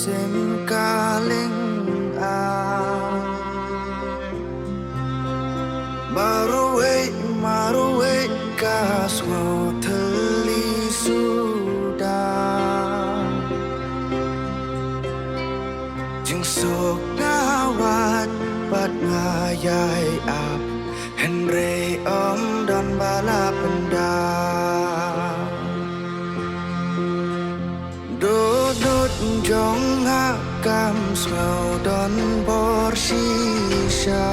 sem kaling a maruwe kasmo thali sudaจึงโศกนาวัดปัดงายายอาบเห็นเรอมดอนบาลาปันดาดูดุดจงหากำสาวดอนบอร์ชีชา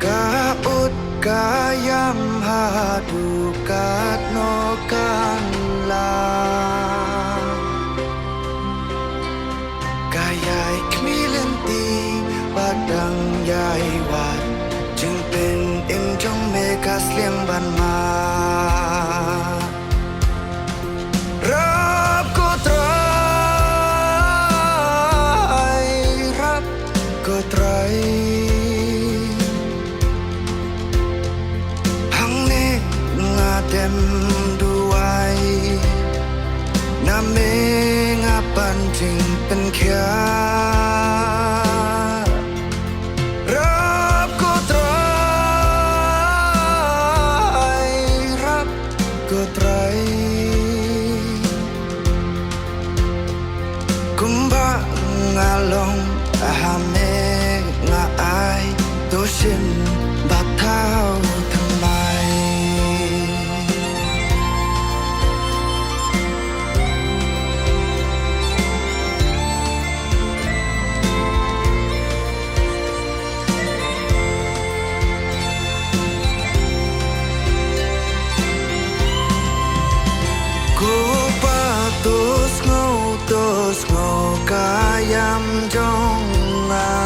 กาอุดกายามหาดูกาดนกันลากายายขมิเลนตีปัดดังยายวัดจึงเป็นเอ็มจงเมกาสเลียงบันมารับก็ตรายรับก็ตรายหังเนงาเต็มด้วยน้ำเมงาปันจึงเป็นแค่รับก็ตรายรับก็ตรายกุมบะงาลงหาเมงาอายตัวฉันบัดเท้าทำไมกูปะtos ngau kayam jonga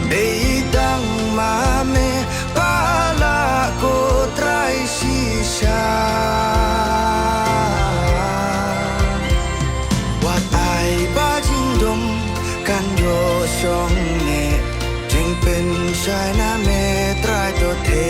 beidang mame pala ko trai shisha wat ai ba jing dong kan yo song ne jing pen shai na me trai to the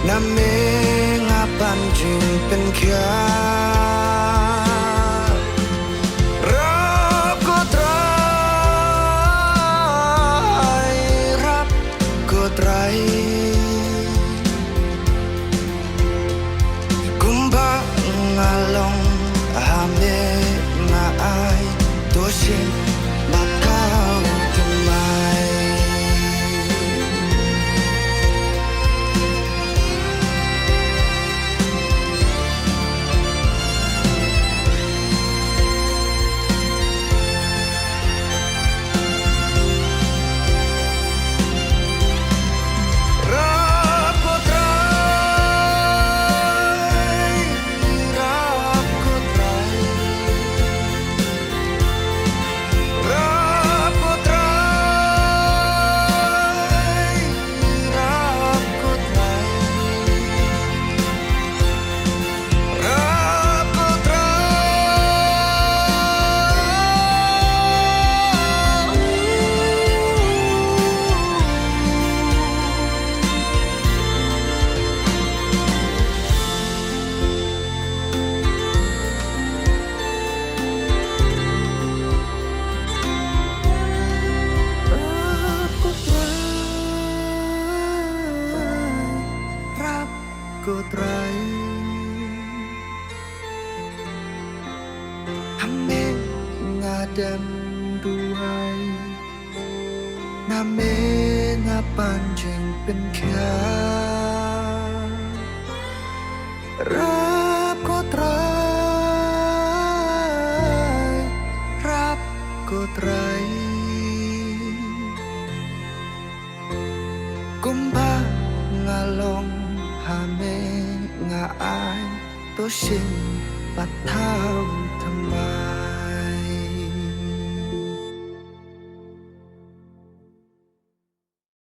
น้ำเมงาปันจึงเป็นแค่รับก็ตรายรับก็ตรายกุมบะงาลงหาเมงาอายตัวฉันบัดเท้าทำไมก็ตรายทำเมงาเดิมด้วยน้ำเมงาปันจึงเป็นแค่รับก็ตรายรับก็ตรายกุมภางาลงหาเมงาอายตัวฉันปัดเท้าทำไม